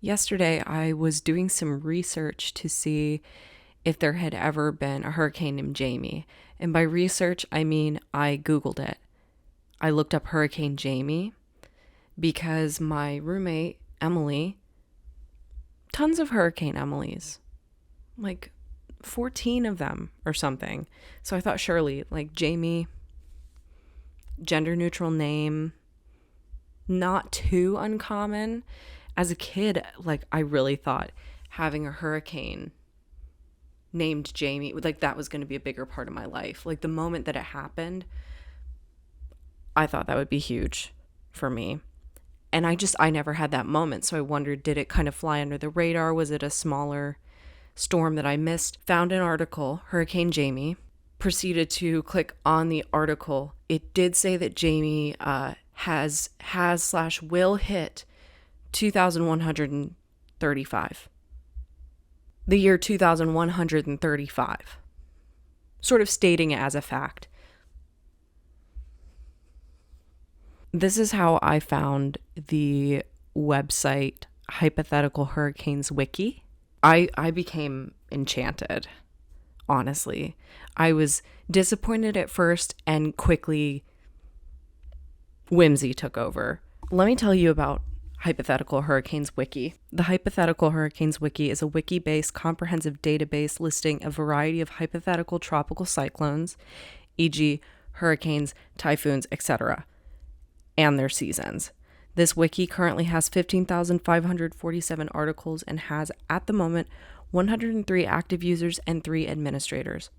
Yesterday, I was doing some research to see if there had ever been a hurricane named Jamie. And by research, I mean I Googled it. I looked up Hurricane Jamie because my roommate, Emily, tons of Hurricane Emilys, like 14 of them or something. So I thought surely, like Jamie, gender neutral name, not too uncommon. As a kid, like I really thought having a hurricane named Jamie, like that was going to be a bigger part of my life. Like the moment that it happened, I thought that would be huge for me. And I never had that moment. So I wondered, did it kind of fly under the radar? Was it a smaller storm that I missed? Found an article, Hurricane Jamie, proceeded to click on the article. It did say that Jamie has/will hit 2,135. The year 2,135. Sort of stating it as a fact. This is how I found the website Hypothetical Hurricanes Wiki. I became enchanted, honestly. I was disappointed at first and quickly whimsy took over. Let me tell you about Hypothetical Hurricanes Wiki. The Hypothetical Hurricanes Wiki is a wiki-based comprehensive database listing a variety of hypothetical tropical cyclones, e.g., hurricanes, typhoons, etc., and their seasons. This wiki currently has 15,547 articles and has, at the moment, 103 active users and 3 administrators.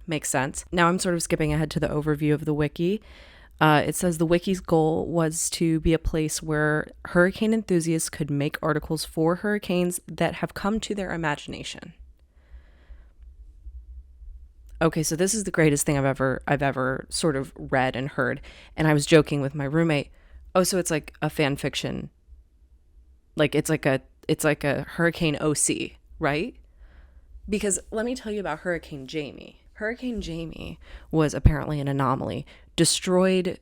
Makes sense. Now I'm sort of skipping ahead to the overview of the wiki. It says the wiki's goal was to be a place where hurricane enthusiasts could make articles for hurricanes that have come to their imagination. Okay, so this is the greatest thing I've ever sort of read and heard. And I was joking with my roommate. Oh, so it's like a fan fiction. Like it's like a Hurricane OC, right? Because let me tell you about Hurricane Jamie. Hurricane Jamie was apparently an anomaly. Destroyed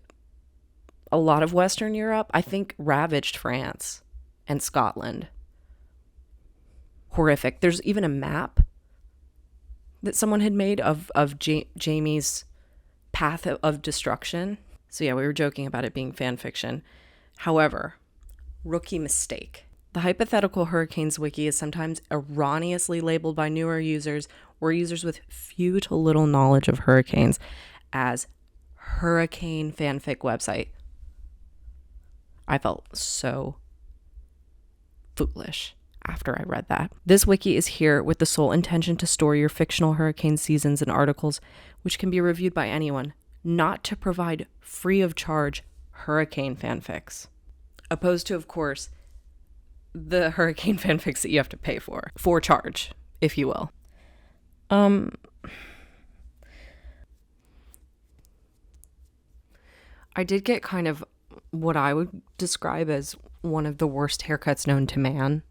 a lot of Western Europe. I think ravaged France and Scotland. Horrific. There's even a map that someone had made of Jamie's path of destruction. So yeah, we were joking about it being fan fiction. However, rookie mistake. The Hypothetical Hurricanes Wiki is sometimes erroneously labeled by newer users or users with few to little knowledge of hurricanes as hurricane fanfic website. I felt so foolish after I read that. This wiki is here with the sole intention to store your fictional hurricane seasons and articles, which can be reviewed by anyone, not to provide free of charge hurricane fanfics. Opposed to, of course, the hurricane fanfics that you have to pay for charge, if you will. I did get kind of what I would describe as one of the worst haircuts known to man.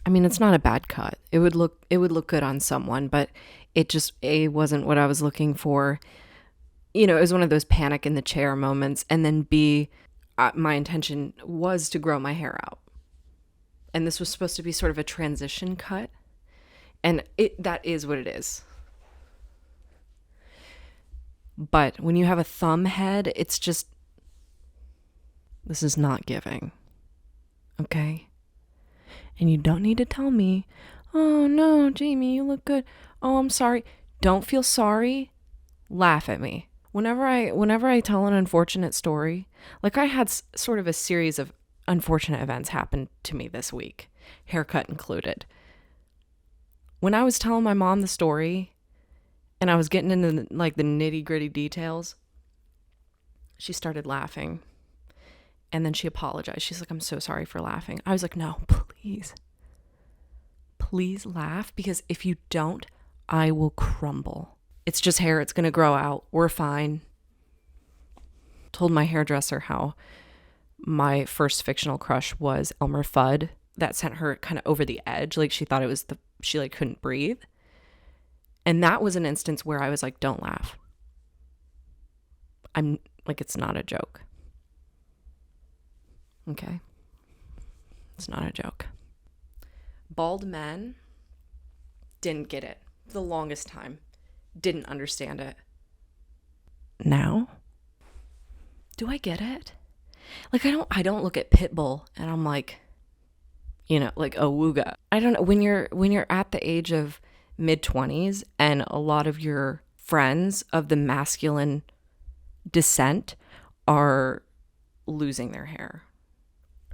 I mean, it's not a bad cut. It would look good on someone, but it just wasn't what I was looking for. You know, it was one of those panic in the chair moments, and then B, my intention was to grow my hair out. And this was supposed to be sort of a transition cut. And that is what it is. But when you have a thumb head, it's just, this is not giving. Okay? And you don't need to tell me, oh no, Jamie, you look good. Oh, I'm sorry. Don't feel sorry. Laugh at me. Whenever I tell an unfortunate story, like I had sort of a series of unfortunate events happen to me this week, haircut included. When I was telling my mom the story and I was getting into like the nitty-gritty details, she started laughing. And then she apologized. She's like, I'm so sorry for laughing. I was like, no, please laugh, because if you don't, I will crumble. It's just hair. It's going to grow out. We're fine. Told my hairdresser how my first fictional crush was Elmer Fudd. That sent her kind of over the edge. Like she thought it was she like couldn't breathe. And that was an instance where I was like, don't laugh. I'm like, it's not a joke. Okay? It's not a joke. Bald men didn't get it for the longest time. Didn't understand it. Now, do I get it? Like, I don't look at Pitbull and I'm like, like a wooga. I don't know, when you're at the age of mid-20s and a lot of your friends of the masculine descent are losing their hair.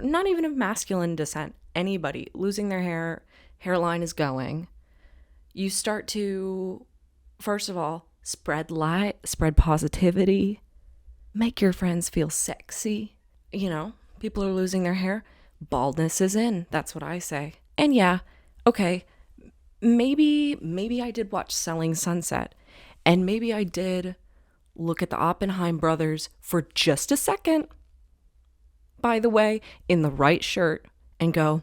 Not even of masculine descent, anybody losing their hair, hairline is going. You start to, first of all, spread light, spread positivity, make your friends feel sexy. People are losing their hair. Baldness is in. That's what I say. And yeah, okay, maybe I did watch Selling Sunset, and maybe I did look at the Oppenheim brothers for just a second, by the way, in the right shirt, and go,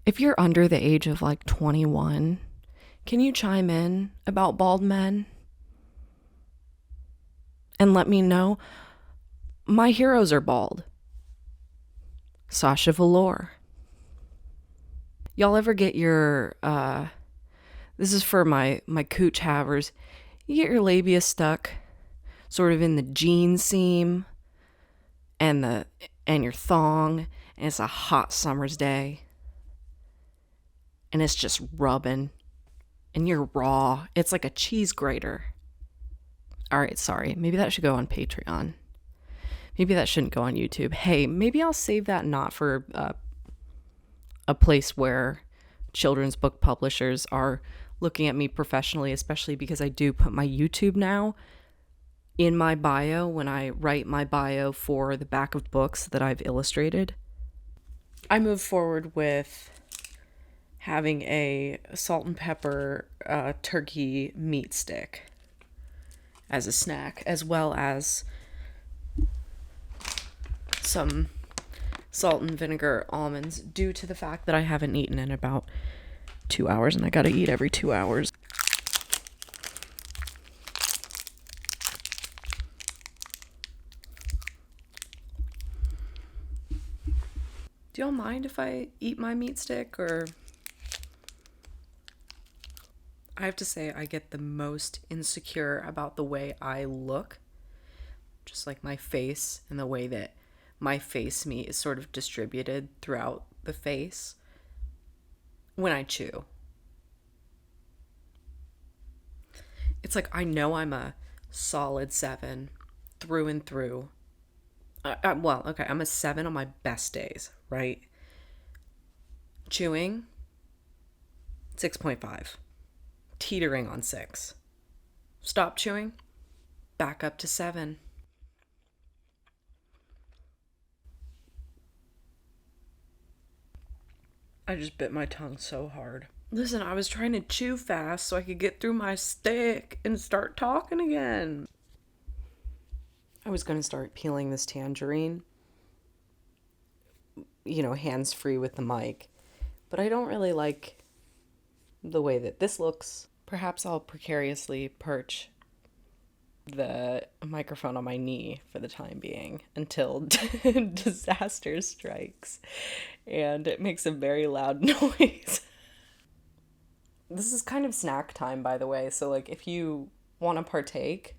if you're under the age of like 21, can you chime in about bald men? And let me know. My heroes are bald. Sasha Velour. Y'all ever get your, this is for my cooch havers, you get your labia stuck sort of in the jean seam and your thong, and it's a hot summer's day, and it's just rubbing, and you're raw. It's like a cheese grater. All right, sorry. Maybe that should go on Patreon. Maybe that shouldn't go on YouTube. Hey, maybe I'll save that not for a place where children's book publishers are looking at me professionally, especially because I do put my YouTube now in my bio when I write my bio for the back of books that I've illustrated. I move forward with having a salt and pepper turkey meat stick as a snack, as well as some salt and vinegar almonds, due to the fact that I haven't eaten in about 2 hours, and I gotta eat every 2 hours. Do y'all mind if I eat my meat stick, or? I have to say, I get the most insecure about the way I look, just like my face and the way that my face meat is sort of distributed throughout the face when I chew. It's like, I know I'm a solid 7 through and through. Well, okay, I'm a 7 on my best days, right? Chewing, 6.5. Teetering on 6. Stop chewing, back up to 7. I just bit my tongue so hard. Listen, I was trying to chew fast so I could get through my stick and start talking again. I was going to start peeling this tangerine, hands-free with the mic, but I don't really like the way that this looks. Perhaps I'll precariously perch the microphone on my knee for the time being until disaster strikes and it makes a very loud noise. This is kind of snack time, by the way, so like if you want to partake.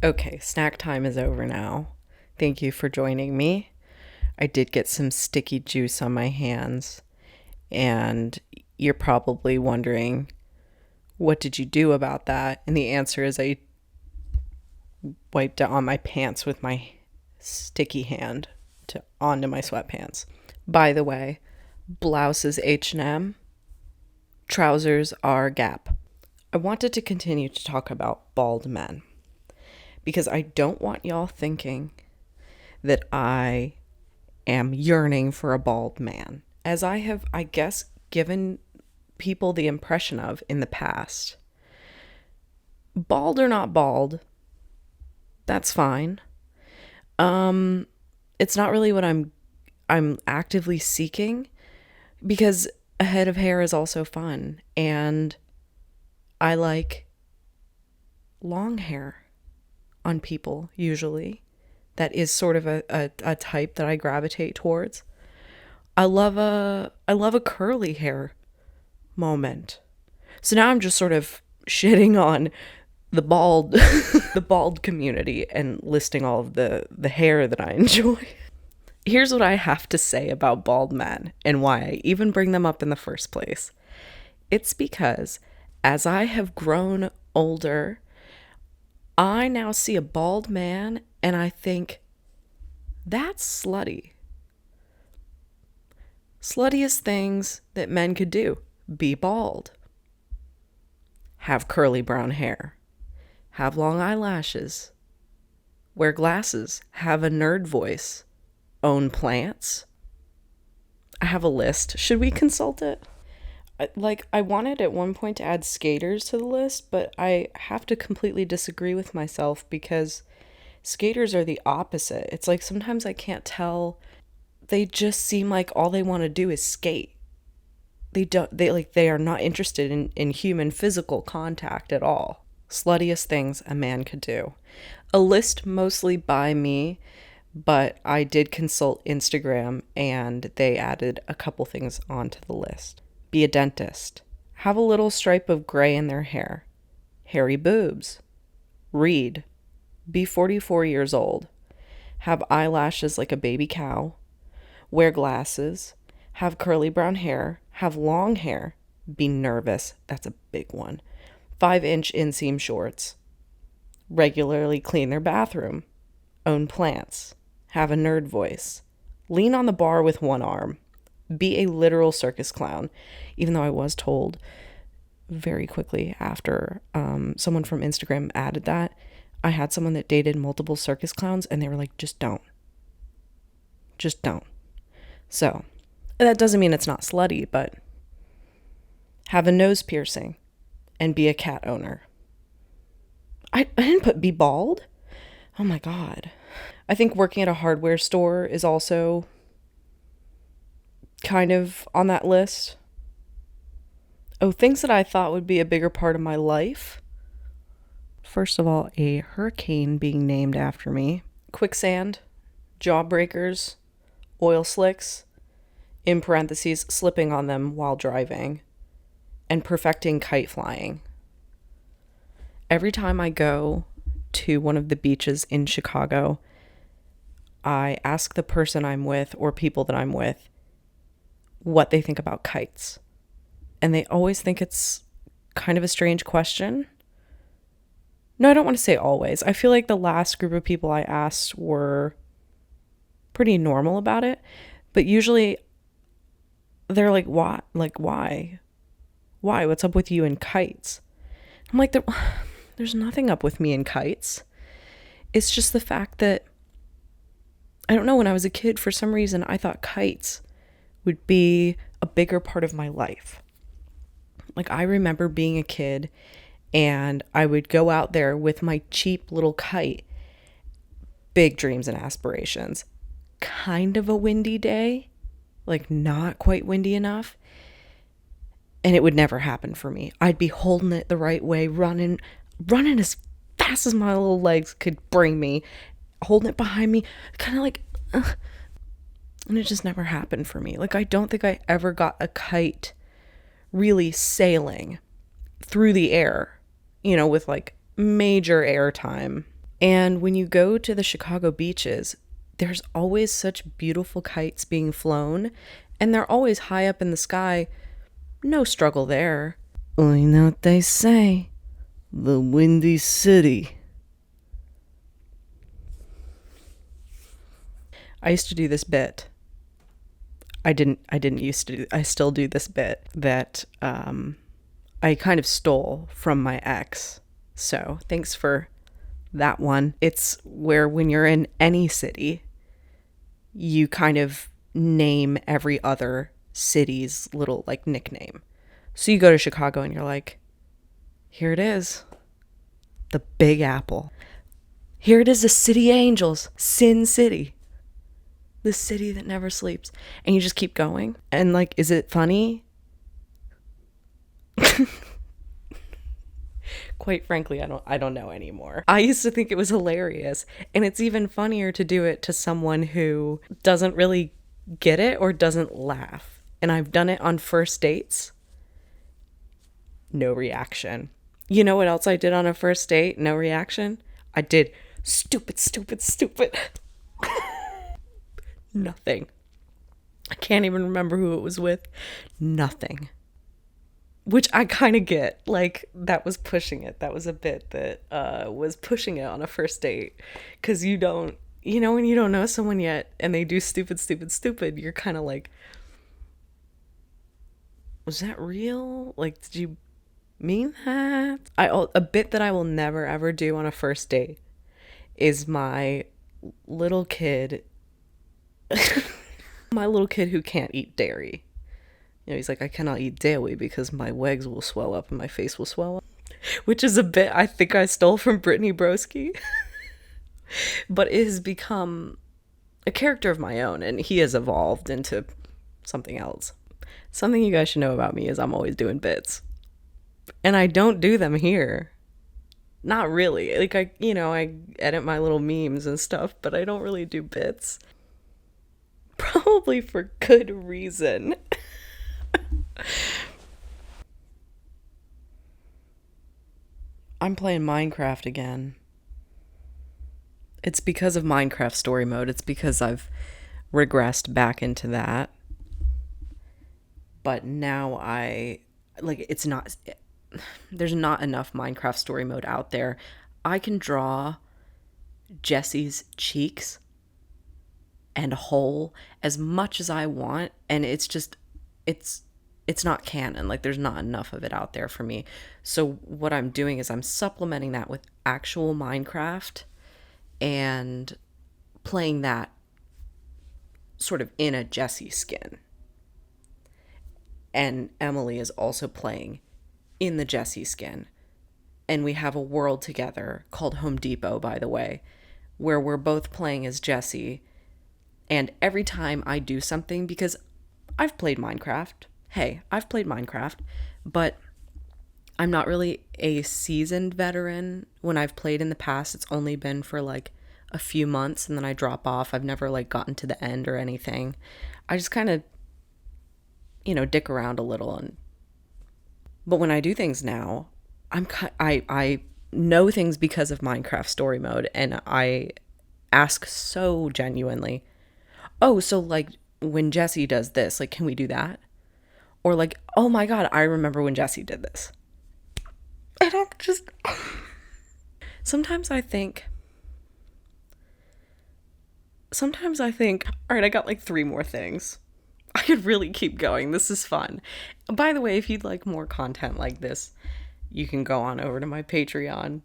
Okay, snack time is over now. Thank you for joining me. I did get some sticky juice on my hands, and you're probably wondering, what did you do about that? And the answer is I wiped it on my pants with my sticky hand onto my sweatpants. By the way, blouse is H&M, trousers are Gap. I wanted to continue to talk about bald men because I don't want y'all thinking that I am yearning for a bald man, as I have, I guess, given people the impression of in the past. Bald or not bald, that's fine. It's not really what I'm actively seeking, because a head of hair is also fun, and I like long hair on people usually. That is sort of a type that I gravitate towards. I love a curly hair moment. So now I'm just sort of shitting on the bald the bald community and listing all of the hair that I enjoy. Here's what I have to say about bald men and why I even bring them up in the first place. It's because as I have grown older, I now see a bald man and I think, that's slutty. Sluttiest things that men could do: be bald, have curly brown hair, have long eyelashes, wear glasses, have a nerd voice, own plants. I have a list. Should we consult it? I wanted at one point to add skaters to the list, but I have to completely disagree with myself because skaters are the opposite. It's like sometimes I can't tell. They just seem like all they want to do is skate. They are not interested in human physical contact at all. Sluttiest things a man could do. A list mostly by me, but I did consult Instagram and they added a couple things onto the list. Be a dentist. Have a little stripe of gray in their hair. Hairy boobs. Read. Be 44 years old. Have eyelashes like a baby cow. Wear glasses. Have curly brown hair. Have long hair. Be nervous. That's a big one. 5-inch inseam shorts. Regularly clean their bathroom. Own plants. Have a nerd voice. Lean on the bar with one arm. Be a literal circus clown. Even though I was told very quickly after someone from Instagram added that, I had someone that dated multiple circus clowns and they were like, just don't. Just don't. So, that doesn't mean it's not slutty, but have a nose piercing and be a cat owner. I didn't put be bald. Oh my God. I think working at a hardware store is also kind of on that list. Oh, things that I thought would be a bigger part of my life. First of all, a hurricane being named after me. Quicksand, jawbreakers, oil slicks, in parentheses, slipping on them while driving, and perfecting kite flying. Every time I go to one of the beaches in Chicago, I ask the person I'm with or people that I'm with what they think about kites. And they always think it's kind of a strange question. No, I don't want to say always. I feel like the last group of people I asked were pretty normal about it. But usually they're like, why? Like, why? Why? What's up with you and kites? I'm like, there's nothing up with me and kites. It's just the fact that, I don't know, when I was a kid, for some reason, I thought kites would be a bigger part of my life. Like, I remember being a kid and I would go out there with my cheap little kite, big dreams and aspirations, kind of a windy day, like not quite windy enough, and it would never happen for me. I'd be holding it the right way, running as fast as my little legs could bring me, holding it behind me, kind of like, and it just never happened for me. Like, I don't think I ever got a kite really sailing through the air, with like major air time. And when you go to the Chicago beaches, there's always such beautiful kites being flown, and they're always high up in the sky. No struggle there. Well, you know what they say, the Windy City. I used to do this bit. I didn't used to do, I still do this bit that I kind of stole from my ex. So thanks for that one. It's where when you're in any city, you kind of name every other city's little like nickname. So you go to Chicago and you're like, here it is, the Big Apple. Here it is, the City Angels, Sin City. The city that never sleeps. And you just keep going. And like, is it funny? Quite frankly, I don't know anymore. I used to think it was hilarious, and it's even funnier to do it to someone who doesn't really get it or doesn't laugh. And I've done it on first dates. No reaction. You know what else I did on a first date? No reaction. I did stupid, stupid, stupid. Nothing. I can't even remember who it was with. Nothing. Which I kind of get. Like, that was pushing it. That was a bit that was pushing it on a first date. Because you don't, you know, when you don't know someone yet and they do stupid, stupid, stupid, you're kind of like, was that real? Like, did you mean that? A bit that I will never ever do on a first date is my little kid, my little kid who can't eat dairy. You know, he's like, I cannot eat dairy because my legs will swell up and my face will swell up. Which is a bit I think I stole from Brittany Broski. But it has become a character of my own, and he has evolved into something else. Something you guys should know about me is I'm always doing bits. And I don't do them here. Not really. Like, I edit my little memes and stuff, but I don't really do bits. Probably for good reason. I'm playing Minecraft again. It's because of Minecraft story mode. It's because I've regressed back into that. But now there's not enough Minecraft story mode out there. I can draw Jesse's cheeks and hole as much as I want, and it's not canon. Like, there's not enough of it out there for me. So what I'm doing is I'm supplementing that with actual Minecraft and playing that sort of in a Jesse skin. And Emily is also playing in the Jesse skin. And we have a world together called Home Depot, by the way, where we're both playing as Jesse. And every time I do something, because I've played Minecraft, but I'm not really a seasoned veteran. When I've played in the past, it's only been for like a few months and then I drop off. I've never like gotten to the end or anything. I just kind of, dick around a little. But when I do things now, I know things because of Minecraft story mode, and I ask so genuinely, oh, so like when Jesse does this, like, can we do that? Or like, oh my God, I remember when Jesse did this. And I'm just... Sometimes I think, all right, I got like 3 more things. I could really keep going. This is fun. By the way, if you'd like more content like this, you can go on over to my Patreon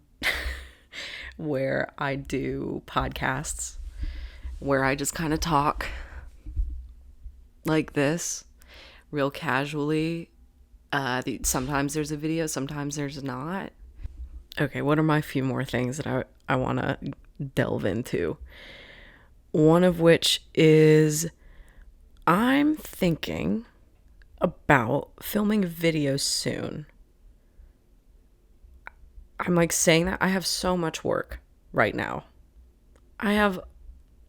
where I do podcasts, where I just kind of talk like this, real casually. Sometimes there's a video, sometimes there's not. Okay, what are my few more things that I want to delve into? One of which is I'm thinking about filming a video soon. I'm like saying that I have so much work right now. I have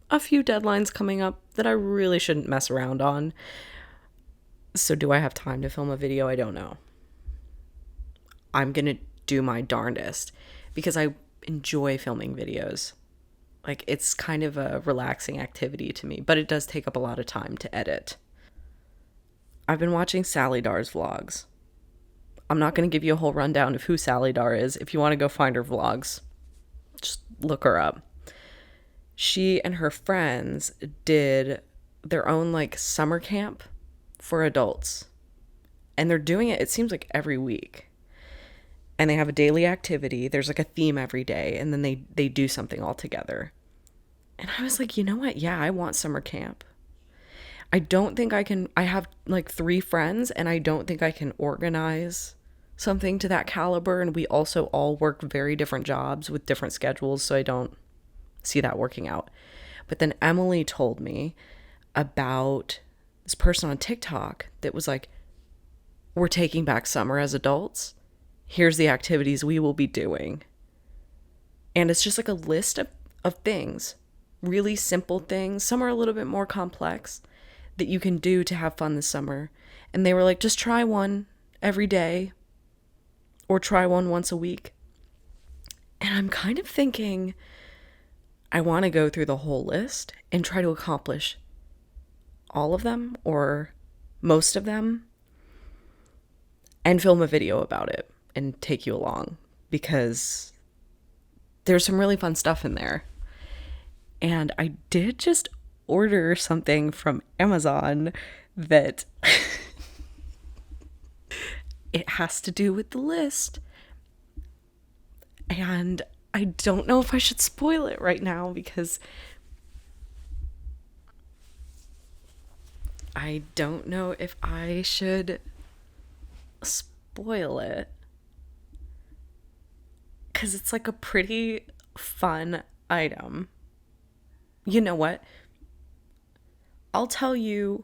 a few deadlines coming up that I really shouldn't mess around on. So do I have time to film a video? I don't know. I'm going to do my darndest because I enjoy filming videos. Like, it's kind of a relaxing activity to me, but it does take up a lot of time to edit. I've been watching Sally Dar's vlogs. I'm not going to give you a whole rundown of who Sally Dar is. If you want to go find her vlogs, just look her up. She and her friends did their own like summer camp for adults. And they're doing it seems like every week. And they have a daily activity. There's like a theme every day. And then they do something all together. And I was like, you know what? Yeah, I want summer camp. I don't think I can. I have like 3 friends and I don't think I can organize something to that caliber. And we also all work very different jobs with different schedules. So I don't see that working out. But then Emily told me about this person on TikTok that was like, we're taking back summer as adults. Here's the activities we will be doing. And it's just like a list of things, really simple things. Some are a little bit more complex that you can do to have fun this summer. And they were like, just try one every day or try one once a week. And I'm kind of thinking I want to go through the whole list and try to accomplish all of them or most of them and film a video about it and take you along, because there's some really fun stuff in there. And I did just order something from Amazon that it has to do with the list. And I don't know if I should spoil it right now, because I don't know if I should spoil it, because it's like a pretty fun item. You know what? I'll tell you,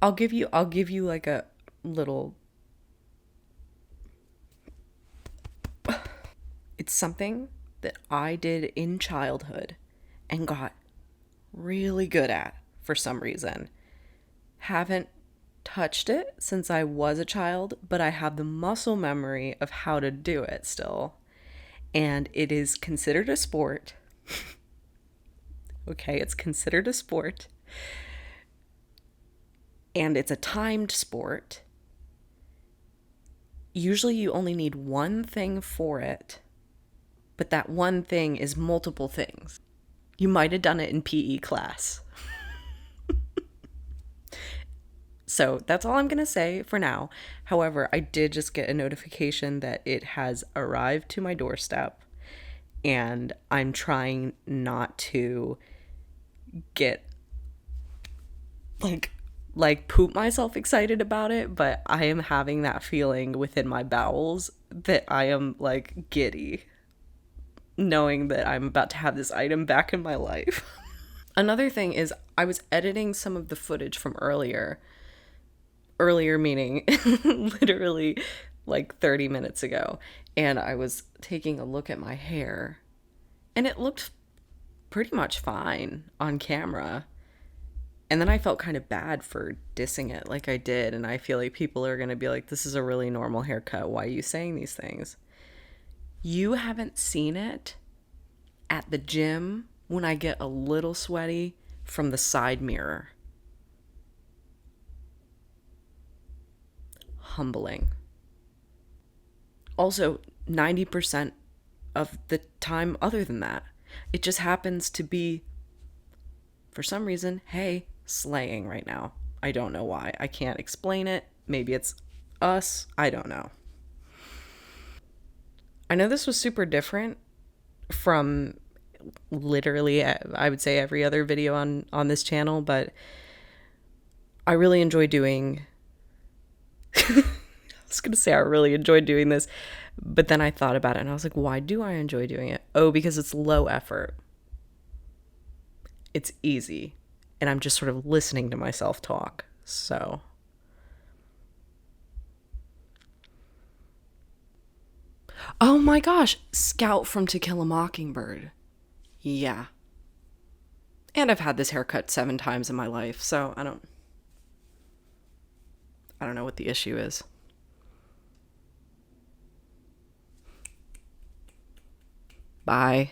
I'll give you like a little, it's something that I did in childhood and got really good at for some reason. Haven't touched it since I was a child, but I have the muscle memory of how to do it still. And it is considered a sport. Okay, it's considered a sport. And it's a timed sport. Usually you only need one thing for it, but that one thing is multiple things. You might have done it in PE class. So that's all I'm going to say for now. However, I did just get a notification that it has arrived to my doorstep, and I'm trying not to get like poop myself excited about it, but I am having that feeling within my bowels that I am like giddy, knowing that I'm about to have this item back in my life. Another thing is I was editing some of the footage from earlier meaning literally like 30 minutes ago, and I was taking a look at my hair and it looked pretty much fine on camera. And then I felt kind of bad for dissing it like I did, and I feel like people are going to be like, this is a really normal haircut, why are you saying these things? You haven't seen it at the gym when I get a little sweaty from the side mirror. Humbling. Also, 90% of the time other than that, it just happens to be, for some reason, hey, slaying right now. I don't know why. I can't explain it. Maybe it's us. I don't know. I know this was super different from literally, I would say, every other video on this channel, but I really enjoy doing I was going to say I really enjoyed doing this, but then I thought about it and I was like, why do I enjoy doing it? Oh, because it's low effort. It's easy. And I'm just sort of listening to myself talk. So. Oh my gosh, Scout from To Kill a Mockingbird. Yeah. And I've had this haircut 7 times in my life, so I don't know what the issue is. Bye.